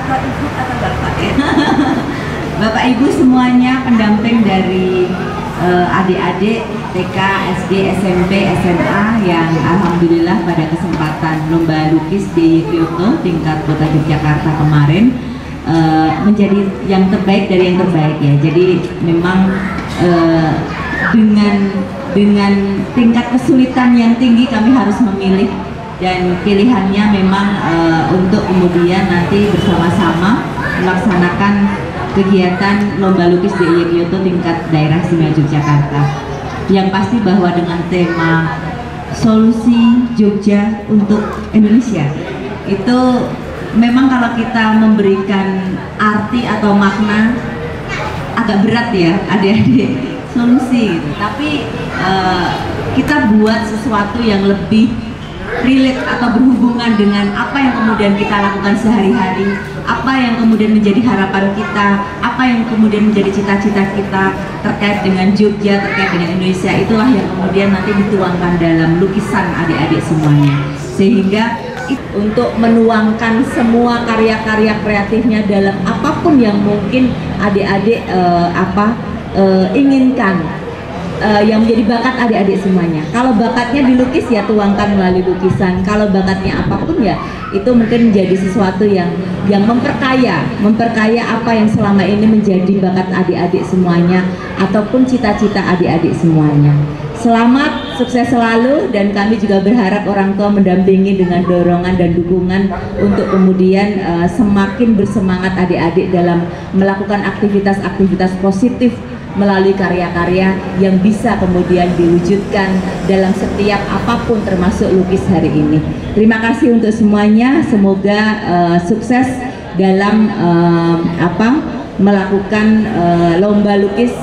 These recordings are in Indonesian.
atau ibu atau bapak ya? Bapak Ibu semuanya pendamping dari adik-adik TK, SD, SMP, SMA yang alhamdulillah pada kesempatan lomba lukis DIY Kyoto tingkat Kota Yogyakarta kemarin menjadi yang terbaik dari yang terbaik ya. Jadi memang dengan tingkat kesulitan yang tinggi kami harus memilih, dan pilihannya memang untuk kemudian nanti bersama-sama melaksanakan kegiatan lomba lukis DIY Kyoto tingkat daerah istimewa Yogyakarta, yang pasti bahwa dengan tema solusi Jogja untuk Indonesia itu memang kalau kita memberikan arti atau makna agak berat ya adik-adik, solusi gitu. Tapi kita buat sesuatu yang lebih relate atau berhubungan dengan apa yang kemudian kita lakukan sehari-hari, apa yang kemudian menjadi harapan kita, apa yang kemudian menjadi cita-cita kita terkait dengan Jogja, terkait dengan Indonesia. Itulah yang kemudian nanti dituangkan dalam lukisan adik-adik semuanya, sehingga untuk menuangkan semua karya-karya kreatifnya dalam apapun yang mungkin adik-adik inginkan, yang menjadi bakat adik-adik semuanya. Kalau bakatnya dilukis ya tuangkan melalui lukisan. Kalau bakatnya apapun ya itu mungkin menjadi sesuatu yang memperkaya apa yang selama ini menjadi bakat adik-adik semuanya ataupun cita-cita adik-adik semuanya. Selamat, sukses selalu, dan kami juga berharap orang tua mendampingi dengan dorongan dan dukungan untuk kemudian semakin bersemangat adik-adik dalam melakukan aktivitas-aktivitas positif melalui karya-karya yang bisa kemudian diwujudkan dalam setiap apapun termasuk lukis hari ini. Terima kasih untuk semuanya, semoga sukses dalam melakukan lomba lukis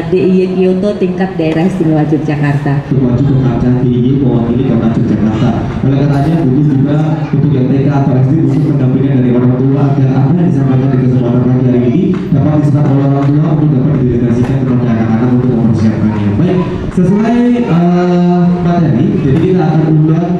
DIY Kyoto tingkat daerah istimewa Yogyakarta. Maju ke kancah DIY mewakili Kota Yogyakarta. Oleh karenanya Bukis juga untuk yang TK atau SD butuh pendampingan dari orang tua agar apa yang disampaikan di kesempatan pagi hari ini dapat diserap oleh orang tua untuk dapat didelegasikan kepada anak-anak untuk mempersiapkannya. Baik, sesuai materi, jadi kita akan undang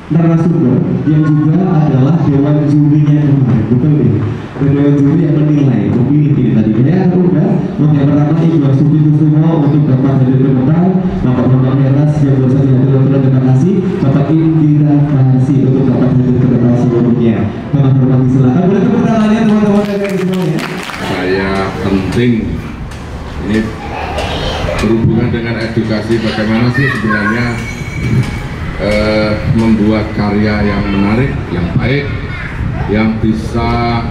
narasumber yang juga adalah dewan jurinya kemarin, bukan nih? Dewan juri yang menilai, memilih ini tadi. Saya akan undang untuk yang pertama Ibu Suti Kusumo untuk dapat hadir ke depan, Bapak Bambang Heras yang baru saja hadir, terima kasih. Bapak Indira Kasih untuk dapat hadir ke depan seluruhnya. Bapak hormati, silakan. Boleh tepuk tangannya teman-teman dari semuanya. Saya penting ini berhubungan dengan edukasi, bagaimana sih sebenarnya membuat karya yang menarik, yang baik, yang bisa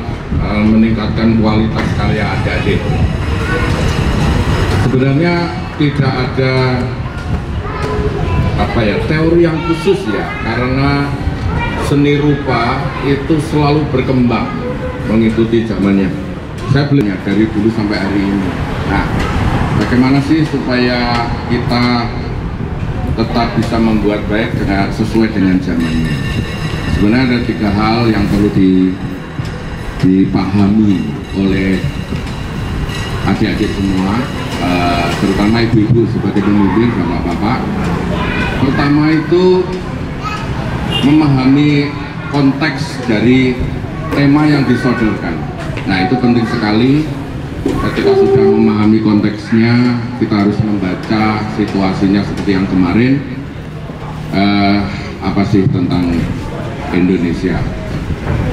meningkatkan kualitas karya adik-adik. Sebenarnya tidak ada teori yang khusus ya, karena seni rupa itu selalu berkembang mengikuti zamannya. Saya belajar dari dulu sampai hari ini. Nah, bagaimana sih supaya kita tetap bisa membuat baik sesuai dengan zamannya? Sebenarnya ada 3 hal yang perlu dipahami oleh adik-adik semua, terutama ibu-ibu sebagai pembimbing, bapak-bapak. Pertama itu memahami konteks dari tema yang disodorkan. Nah, itu penting sekali. Ketika sudah memahami konteksnya, kita harus membaca situasinya seperti yang kemarin, apa sih tentang Indonesia.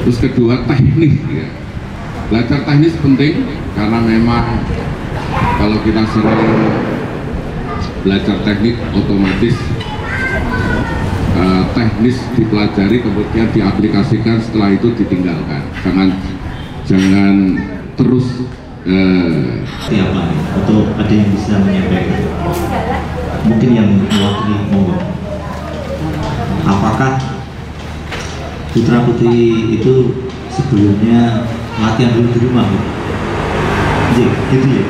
Terus kedua, teknik ya. Belajar teknis penting, karena memang kalau kita sering belajar teknik, otomatis teknis dipelajari kemudian diaplikasikan, setelah itu ditinggalkan. Jangan terus siapa atau ada yang bisa menyampaikan, mungkin yang mewakili, monggo. Apakah putra putri itu sebelumnya latihan dulu di rumah gitu ya,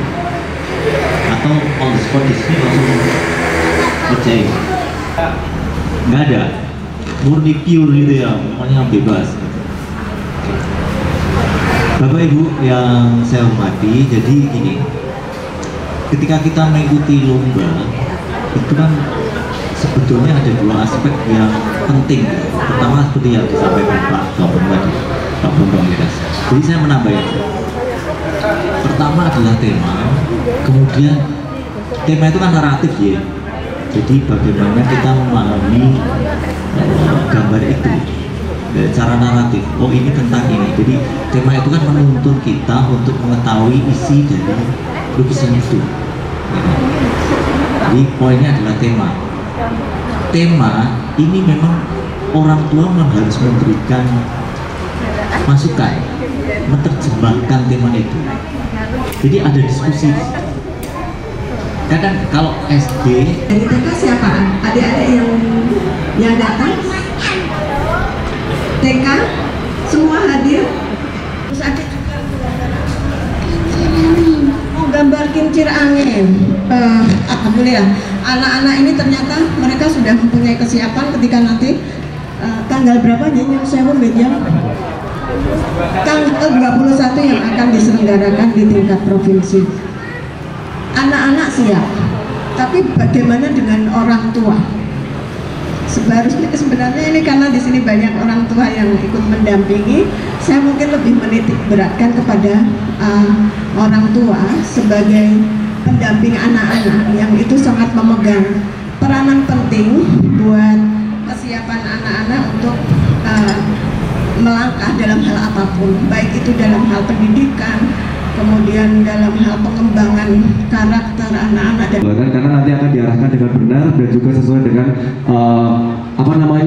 atau on the spot di sini langsung percaya? Nggak ada, murni pure gitu ya, pokoknya bebas. Bapak Ibu yang saya hormati, jadi gini, ketika kita mengikuti lomba itu kan sebetulnya ada 2 aspek yang penting. Pertama seperti yang disampaikan Pak Gubernur tadi, komunitas. Jadi saya menambahkan, pertama adalah tema, kemudian tema itu kan naratif ya. Jadi bagaimana kita memahami gambar itu, cara naratif. Oh ini tentang ini. Jadi tema itu kan menuntun kita untuk mengetahui isi dari lukisan itu. Jadi poinnya adalah tema. Tema ini memang orang tua memang harus memberikan masukan, menerjemahkan tema itu. Jadi ada diskusi. Kadang kalau SD dari TK siapa? Adik-adik yang datang? TK semua hadir? Terus adik juga mau gambar kincir angin. Alhamdulillah anak-anak ini ternyata mereka sudah mempunyai kesiapan ketika nanti tanggal berapa yang sewa media tanggal 21 yang akan diselenggarakan di tingkat provinsi. Anak-anak siap, tapi bagaimana dengan orang tua? Sebenarnya ini karena di sini banyak orang tua yang ikut mendampingi, saya mungkin lebih menitik beratkan kepada orang tua sebagai pendamping anak-anak yang itu sangat memegang peranan penting buat kesiapan anak-anak untuk melangkah dalam hal apapun, baik itu dalam hal pendidikan, kemudian dalam hal pengembangan karakter anak-anak karena nanti akan diarahkan dengan benar dan juga sesuai dengan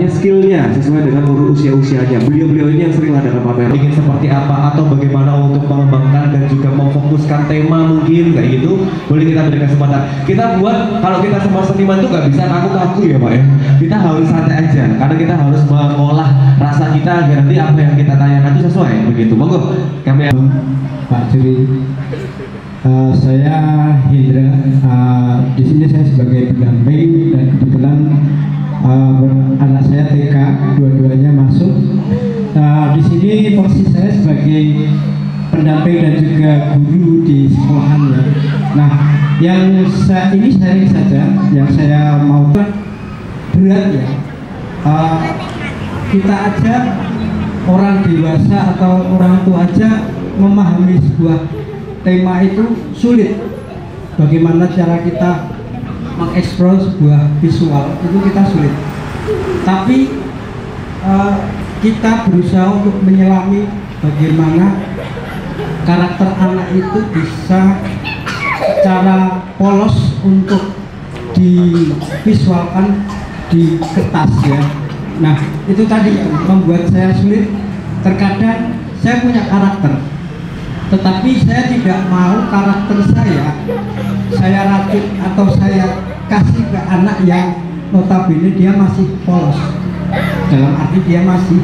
skillnya, sesuai dengan usia-usianya. Beliau-beliau ini yang sering adakan pameran ingin seperti apa atau bagaimana untuk mengembangkan dan juga memfokuskan tema mungkin kayak gitu, boleh kita berikan kesempatan. Kita buat, kalau kita semua seniman itu nggak bisa kaku-kaku ya Pak ya, kita harus santai aja karena kita harus mengolah rasa kita agar nanti apa yang kita tanyakan itu sesuai begitu. Monggo kami Pak Juri, saya Hindra. Di sini saya sebagai pendamping dan kebetulan anak saya TK, dua-duanya masuk. Di sini posisi saya sebagai pendamping dan juga guru di sekolahannya. Nah, yang ini sharing saja, yang saya mau berat ya. Kita aja orang dewasa atau orang tua aja memahami sebuah tema itu sulit. Bagaimana cara kita mengeksplos sebuah visual itu kita sulit. Tapi kita berusaha untuk menyelami bagaimana karakter anak itu bisa secara polos untuk divisualkan di kertas ya. Nah itu tadi yang membuat saya sulit. Terkadang saya punya karakter, tetapi saya tidak mau karakter saya rakit atau saya kasih ke anak yang notabene dia masih polos, dalam arti dia masih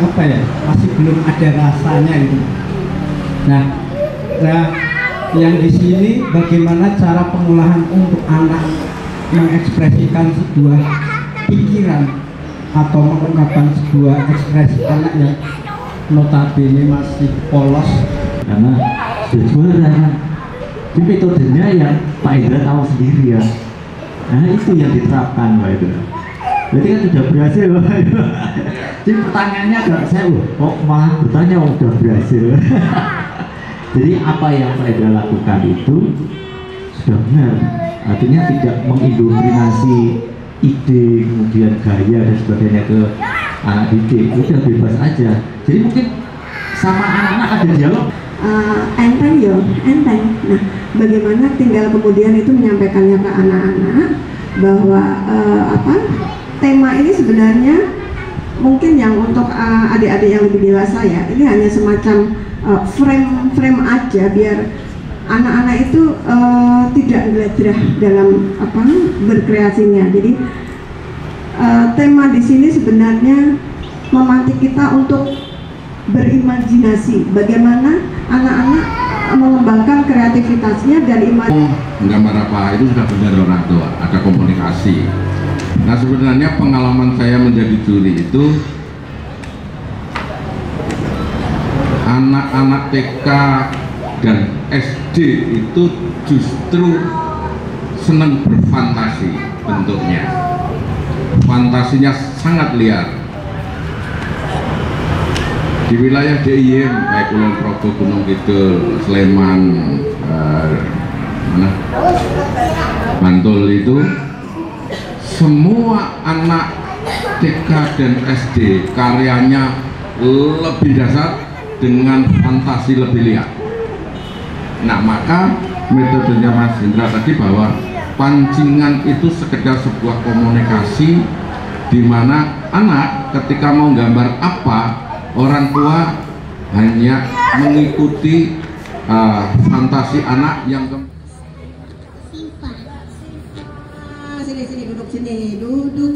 apa ya, masih belum ada rasanya itu. Nah yang di sini bagaimana cara pengolahan untuk anak mengekspresikan sebuah pikiran atau mengungkapkan sebuah ekspresi anak yang notabene masih polos karena sudah juara kan. Ini metodenya yang Pak Indra tahu sendiri ya. Nah itu yang diterapkan Pak Indra. Berarti kan sudah berhasil Pak Indra. Jadi pertanyaannya agak saya kok malah bertanya udah berhasil. Jadi apa yang Pak Indra lakukan itu sudah benar. Artinya tidak mengindoktrinasi ide, kemudian gaya dan sebagainya ke anak didik, udah bebas aja. Jadi mungkin sama anak-anak ada dialog. Enteng yo, enteng. Nah, bagaimana tinggal kemudian itu menyampaikannya ke anak-anak bahwa tema ini sebenarnya mungkin yang untuk adik-adik yang lebih dewasa ya, ini hanya semacam frame aja biar anak-anak itu tidak geladrah dalam berkreasinya. Jadi tema di sini sebenarnya memantik kita untuk berimajinasi, bagaimana anak-anak mengembangkan kreativitasnya dan imajinasi. Gambar apa itu sudah benar orang tua, ada komunikasi. Nah sebenarnya pengalaman saya menjadi juri itu anak-anak TK dan SD itu justru senang berfantasi bentuknya, fantasinya sangat liar. di wilayah DIY baik Kulon Progo, Gunung Kidul, Sleman, Bantul itu semua anak TK dan SD karyanya lebih dasar dengan fantasi lebih liar. Nah, maka metodenya Mas Hendra tadi bahwa pancingan itu sekedar sebuah komunikasi di mana anak ketika mau gambar apa, orang tua hanya mengikuti fantasi anak yang duduk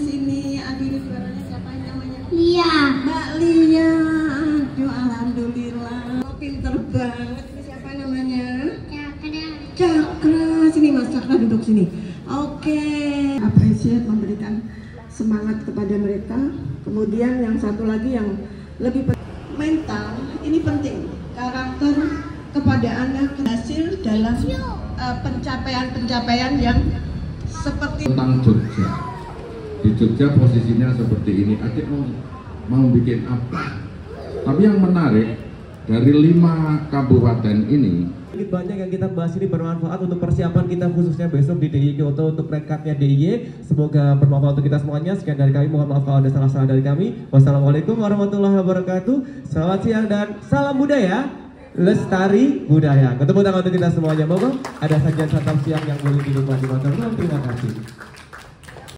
sini. Aduh, ini suaranya siapa namanya? Lia. Mbak Lia. Aduh, alhamdulillah. Pinter banget. Ini siapa namanya? Cakra. Sini Mas Cakra, duduk sini. Oke. Appreciate, memberikan semangat kepada mereka. Kemudian yang satu lagi yang lebih mental, ini penting. Karakter kepada anak hasil dalam pencapaian-pencapaian yang seperti tentang Jogja. Di Jogja posisinya seperti ini. Adik mau bikin apa? Tapi yang menarik dari 5 kabupaten ini, banyak yang kita bahas ini bermanfaat untuk persiapan kita khususnya besok di DIY Kyoto untuk rekatnya DIY. Semoga bermanfaat untuk kita semuanya. Sekian dari kami, mohon maaf kalau ada salah-salah dari kami. Wassalamualaikum warahmatullahi wabarakatuh. Selamat siang dan salam budaya, lestari budaya. Ketemu tangan untuk kita semuanya. Monggo ada sajian santap siang yang boleh dinikmati. Terima kasih.